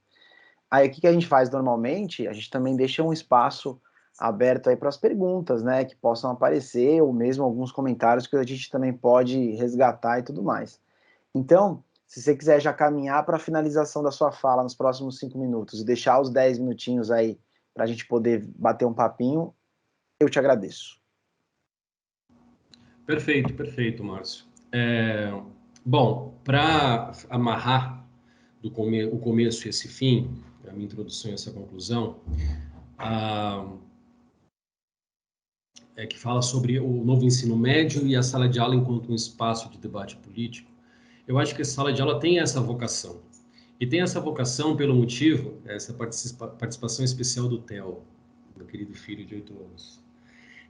Aí o que a gente faz normalmente? A gente também deixa um espaço aberto aí para as perguntas, né? Que possam aparecer, ou mesmo alguns comentários que a gente também pode resgatar e tudo mais. Então, se você quiser já caminhar para a finalização da sua fala nos próximos 5 minutos e deixar os 10 minutinhos aí para a gente poder bater um papinho, eu te agradeço. Perfeito, perfeito, Márcio. Bom, para amarrar o começo e esse fim, a minha introdução e essa conclusão, que fala sobre o novo ensino médio e a sala de aula enquanto um espaço de debate político, eu acho que a sala de aula tem essa vocação. E tem essa vocação pelo motivo, essa participação especial do Theo, meu querido filho de 8 anos.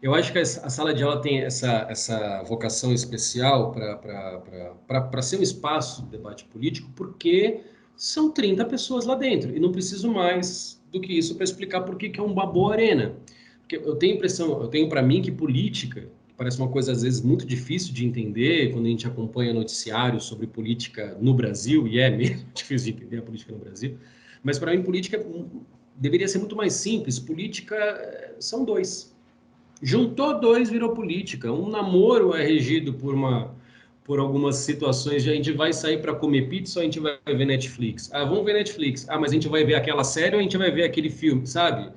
Eu acho que a sala de aula tem essa vocação especial para ser um espaço de debate político, porque são 30 pessoas lá dentro, e não preciso mais do que isso para explicar por que é uma boa arena. Porque eu tenho para mim que política, que parece uma coisa às vezes muito difícil de entender quando a gente acompanha noticiários sobre política no Brasil, e é mesmo difícil de entender a política no Brasil, mas para mim política deveria ser muito mais simples. Política são dois. Juntou dois, virou política. Um namoro é regido por algumas situações de a gente vai sair para comer pizza ou a gente vai ver Netflix. Ah, vamos ver Netflix. Ah, mas a gente vai ver aquela série ou a gente vai ver aquele filme, sabe?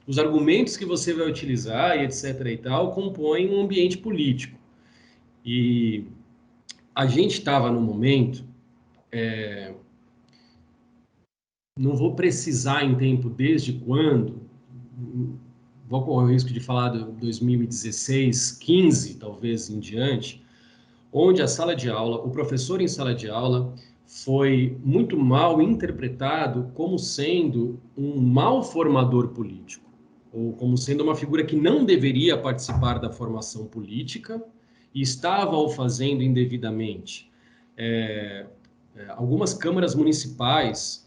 Os argumentos que você vai utilizar e etc e tal compõem um ambiente político. E a gente estava no momento, não vou precisar em tempo desde quando, vou correr o risco de falar de 2016, 15 talvez em diante, onde a sala de aula, o professor em sala de aula, foi muito mal interpretado como sendo um mau formador político, ou como sendo uma figura que não deveria participar da formação política e estava o fazendo indevidamente. Algumas câmaras municipais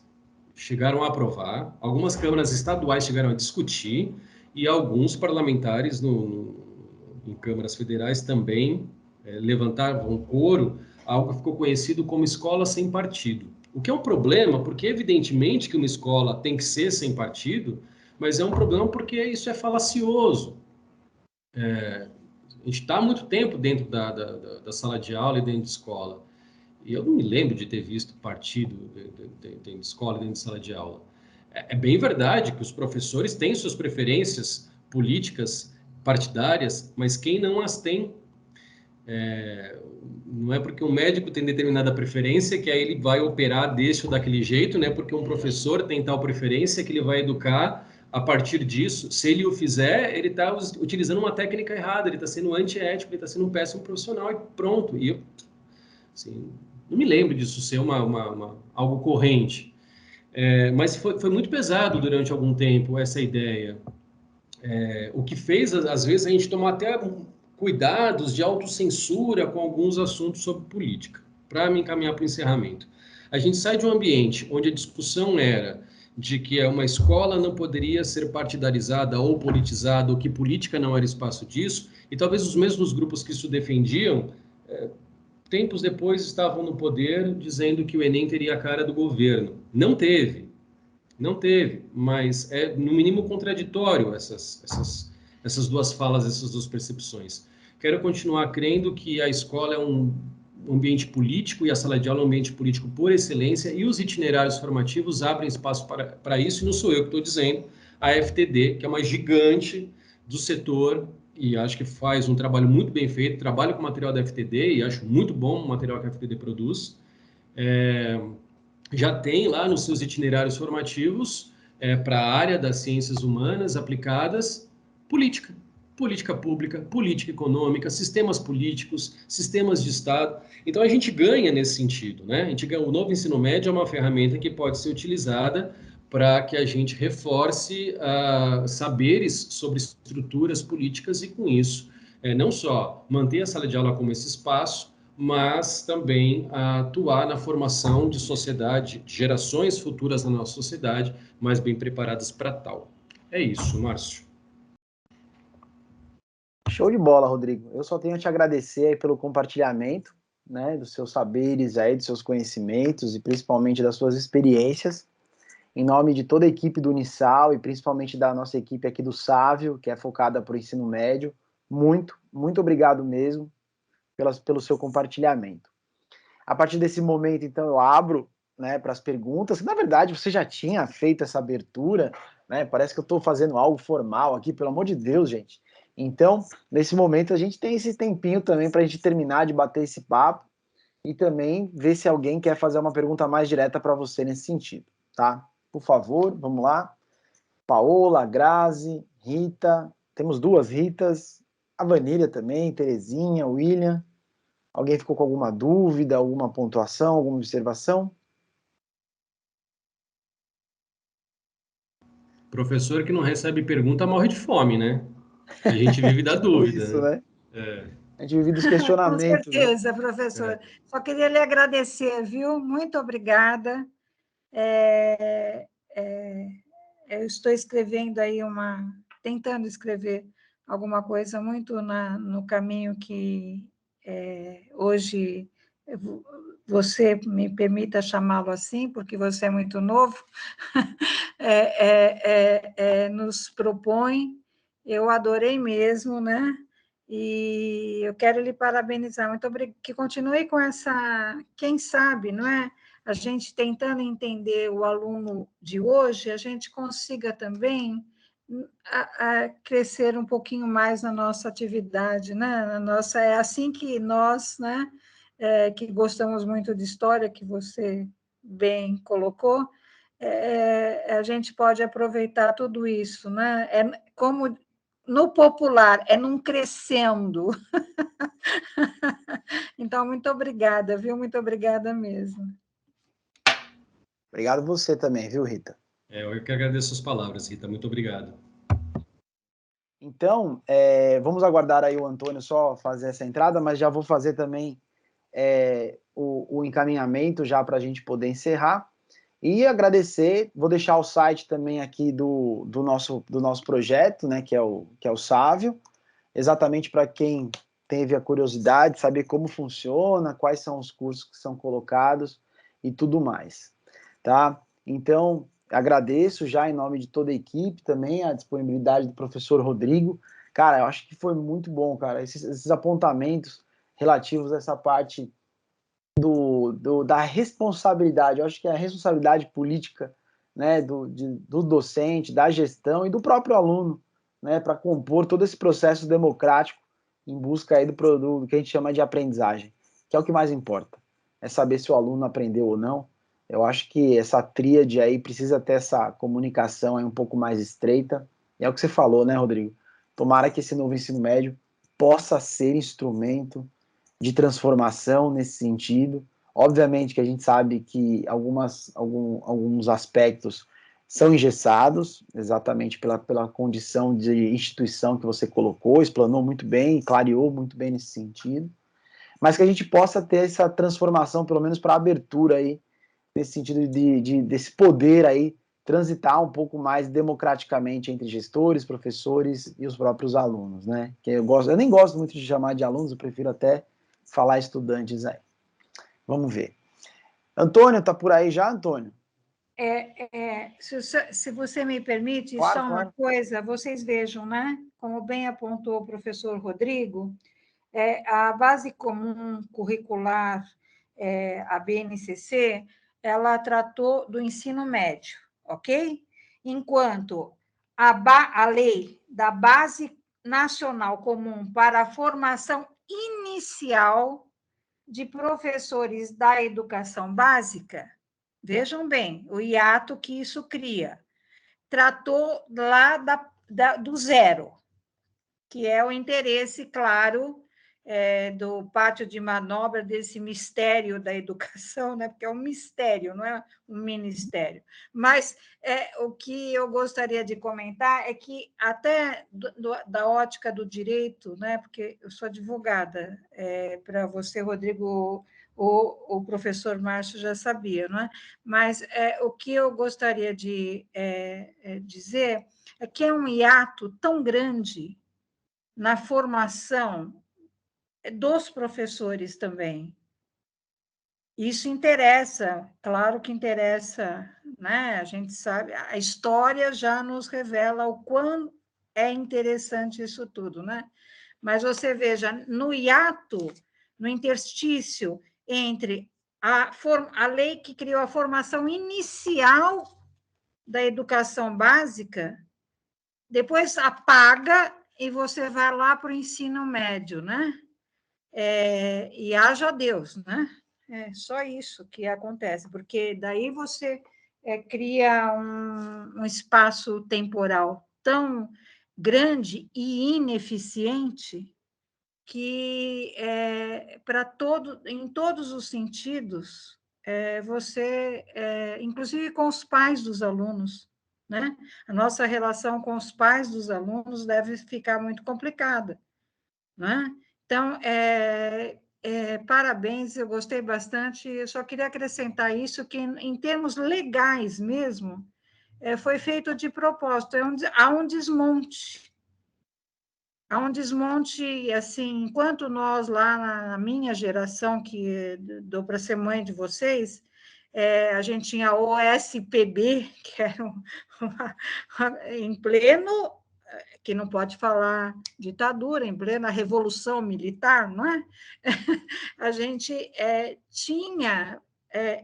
chegaram a aprovar, algumas câmaras estaduais chegaram a discutir, e alguns parlamentares em câmaras federais também levantavam coro, algo que ficou conhecido como escola sem partido. O que é um problema, porque evidentemente que uma escola tem que ser sem partido, mas é um problema porque isso é falacioso. A gente está há muito tempo dentro da sala de aula e dentro de escola. E eu não me lembro de ter visto partido dentro de escola, dentro de sala de aula. É bem verdade que os professores têm suas preferências políticas, partidárias, mas quem não as tem, não é porque um médico tem determinada preferência que aí ele vai operar desse ou daquele jeito, né? Porque um professor tem tal preferência que ele vai educar a partir disso. Se ele o fizer, ele está utilizando uma técnica errada, ele está sendo antiético, ele está sendo um péssimo profissional e pronto. E eu, assim, não me lembro disso ser algo corrente. Mas foi muito pesado durante algum tempo essa ideia. O que fez, às vezes, a gente tomar até cuidados de autocensura com alguns assuntos sobre política, para me encaminhar para o encerramento. A gente sai de um ambiente onde a discussão era de que uma escola não poderia ser partidarizada ou politizada, ou que política não era espaço disso, e talvez os mesmos grupos que isso defendiam, tempos depois estavam no poder dizendo que o Enem teria a cara do governo. Não teve. Não teve, mas é no mínimo contraditório essas duas falas, essas duas percepções. Quero continuar crendo que a escola é um ambiente político e a sala de aula é um ambiente político por excelência e os itinerários formativos abrem espaço para isso, e não sou eu que estou dizendo, a FTD, que é uma gigante do setor e acho que faz um trabalho muito bem feito, trabalho com material da FTD e acho muito bom o material que a FTD produz. Já tem lá nos seus itinerários formativos para a área das ciências humanas aplicadas política, política pública, política econômica, sistemas políticos, sistemas de Estado. Então a gente ganha nesse sentido, né? A gente ganha, o novo ensino médio é uma ferramenta que pode ser utilizada para que a gente reforce saberes sobre estruturas políticas e com isso não só manter a sala de aula como esse espaço, mas também atuar na formação de sociedade, de gerações futuras na nossa sociedade, mais bem preparadas para tal. É isso, Márcio. Show de bola, Rodrigo. Eu só tenho a te agradecer aí pelo compartilhamento, né, dos seus saberes aí, dos seus conhecimentos e principalmente das suas experiências. Em nome de toda a equipe do Unisal e principalmente da nossa equipe aqui do Sávio, que é focada para o ensino médio, muito obrigado mesmo pelo seu compartilhamento. A partir desse momento, então, eu abro, né, para as perguntas. Na verdade, você já tinha feito essa abertura, né? Parece que eu estou fazendo algo formal aqui, pelo amor de Deus, gente. Então, nesse momento, a gente tem esse tempinho também para a gente terminar de bater esse papo e também ver se alguém quer fazer uma pergunta mais direta para você nesse sentido, tá? Por favor, vamos lá. Paola, Grazi, Rita, temos duas Ritas, a Vanília também, Terezinha, William. Alguém ficou com alguma dúvida, alguma pontuação, alguma observação? Professor que não recebe pergunta morre de fome, né? A gente vive da Tipo dúvida, isso, né? né? A gente vive dos Com questionamentos, né? certeza, professor. Só queria lhe agradecer, viu? Muito obrigada. Eu estou escrevendo aí tentando escrever alguma coisa muito no caminho que hoje você me permita chamá-lo assim, porque você é muito novo, nos propõe. Eu adorei mesmo, né? E eu quero lhe parabenizar. Muito obrigada. Que continue com essa, quem sabe, não é? A gente tentando entender o aluno de hoje, a gente consiga também crescer um pouquinho mais na nossa atividade, né? É assim que nós, né, que gostamos muito de história, que você bem colocou, a gente pode aproveitar tudo isso, né? Como no popular, é num crescendo. Então, muito obrigada, viu? Muito obrigada mesmo. Obrigado você também, viu, Rita? Eu que agradeço as palavras, Rita. Muito obrigado. Então, vamos aguardar aí o Antônio só fazer essa entrada, mas já vou fazer também o encaminhamento já para a gente poder encerrar. E agradecer, vou deixar o site também aqui do nosso projeto, né, que é o Sávio, exatamente para quem teve a curiosidade, saber como funciona, quais são os cursos que são colocados e tudo mais, tá? Então, agradeço já em nome de toda a equipe também a disponibilidade do professor Rodrigo. Cara, eu acho que foi muito bom, cara, esses apontamentos relativos a essa parte da responsabilidade, eu acho que é a responsabilidade política, né, do docente, da gestão e do próprio aluno, né, para compor todo esse processo democrático em busca aí do que a gente chama de aprendizagem, que é o que mais importa, é saber se o aluno aprendeu ou não. Eu acho que essa tríade aí precisa ter essa comunicação aí um pouco mais estreita, e é o que você falou, né, Rodrigo? Tomara que esse novo ensino médio possa ser instrumento de transformação nesse sentido. Obviamente que a gente sabe que alguns aspectos são engessados, exatamente pela condição de instituição que você colocou, explanou muito bem, clareou muito bem nesse sentido, mas que a gente possa ter essa transformação, pelo menos para abertura aí, nesse sentido desse poder aí transitar um pouco mais democraticamente entre gestores, professores e os próprios alunos, né? Que eu nem gosto muito de chamar de alunos, eu prefiro até falar estudantes aí. Vamos ver. Antônio, tá por aí já, Antônio? Se você me permite, Claro, só uma claro. coisa, vocês vejam, né? Como bem apontou o professor Rodrigo, a base comum curricular, a BNCC, ela tratou do ensino médio, ok? Enquanto a lei da Base Nacional Comum para a Formação Inicial de Professores da Educação Básica, vejam bem, o hiato que isso cria, tratou lá do zero, que é o interesse, claro, do pátio de manobra desse mistério da educação, né? Porque é um mistério, não é um ministério. Mas o que eu gostaria de comentar é que, até da ótica do direito, né? Porque eu sou advogada, para você, Rodrigo, o professor Márcio já sabia, não é? Mas o que eu gostaria de dizer é que é um hiato tão grande na formação dos professores também. Isso interessa, claro que interessa, né? A gente sabe, a história já nos revela o quão é interessante isso tudo, né? Mas você veja, no hiato, no interstício entre a lei que criou a formação inicial da educação básica, depois apaga e você vai lá para o ensino médio, né? E haja Deus, né? É só isso que acontece, porque daí você cria um espaço temporal tão grande e ineficiente que, em todos os sentidos, você, inclusive com os pais dos alunos, né? A nossa relação com os pais dos alunos deve ficar muito complicada, né? Então, parabéns, eu gostei bastante. Eu só queria acrescentar isso, que em termos legais mesmo, foi feito de propósito, há um desmonte. Há um desmonte, assim, enquanto nós lá na minha geração, que dou para ser mãe de vocês, a gente tinha a OSPB, que era em pleno, que não pode falar ditadura, em plena revolução militar, não é? A gente tinha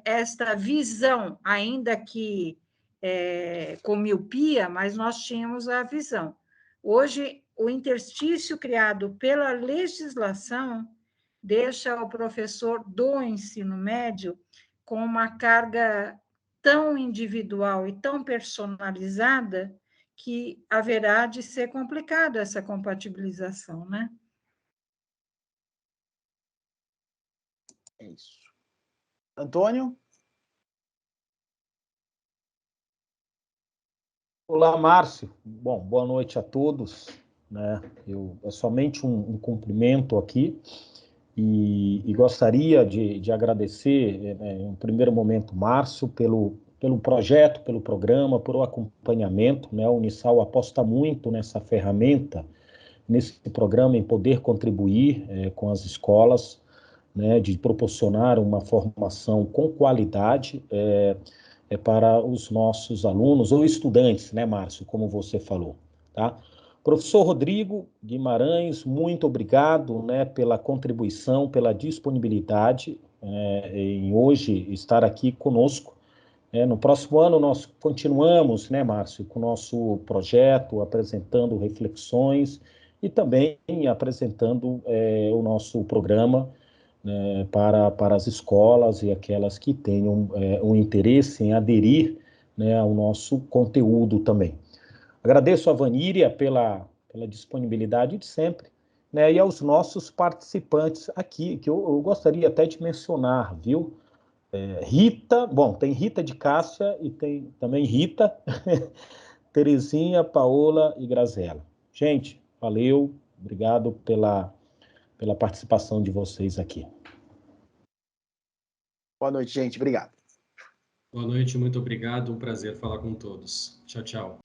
esta visão, ainda que com miopia, mas nós tínhamos a visão. Hoje, o interstício criado pela legislação deixa o professor do ensino médio com uma carga tão individual e tão personalizada que haverá de ser complicado essa compatibilização, né? É isso. Antônio? Olá, Márcio. Bom, boa noite a todos, né? É somente um cumprimento aqui e gostaria de agradecer, em primeiro momento, Márcio, pelo projeto, pelo programa, pelo acompanhamento, né? A Unisal aposta muito nessa ferramenta, nesse programa, em poder contribuir com as escolas, né? De proporcionar uma formação com qualidade, para os nossos alunos ou estudantes, né, Márcio, como você falou, tá? Professor Rodrigo Guimarães, muito obrigado, né, pela contribuição, pela disponibilidade, em hoje estar aqui conosco. No próximo ano nós continuamos, né, Márcio, com o nosso projeto, apresentando reflexões e também apresentando o nosso programa, né, para as escolas e aquelas que tenham um interesse em aderir, né, ao nosso conteúdo também. Agradeço a Vaníria pela disponibilidade de sempre, né, e aos nossos participantes aqui, que eu gostaria até de mencionar, viu? Rita, bom, tem Rita de Cássia e tem também Rita, Terezinha, Paola e Graziela. Gente, valeu, obrigado pela participação de vocês aqui. Boa noite, gente. Obrigado. Boa noite, muito obrigado. Um prazer falar com todos. Tchau, tchau.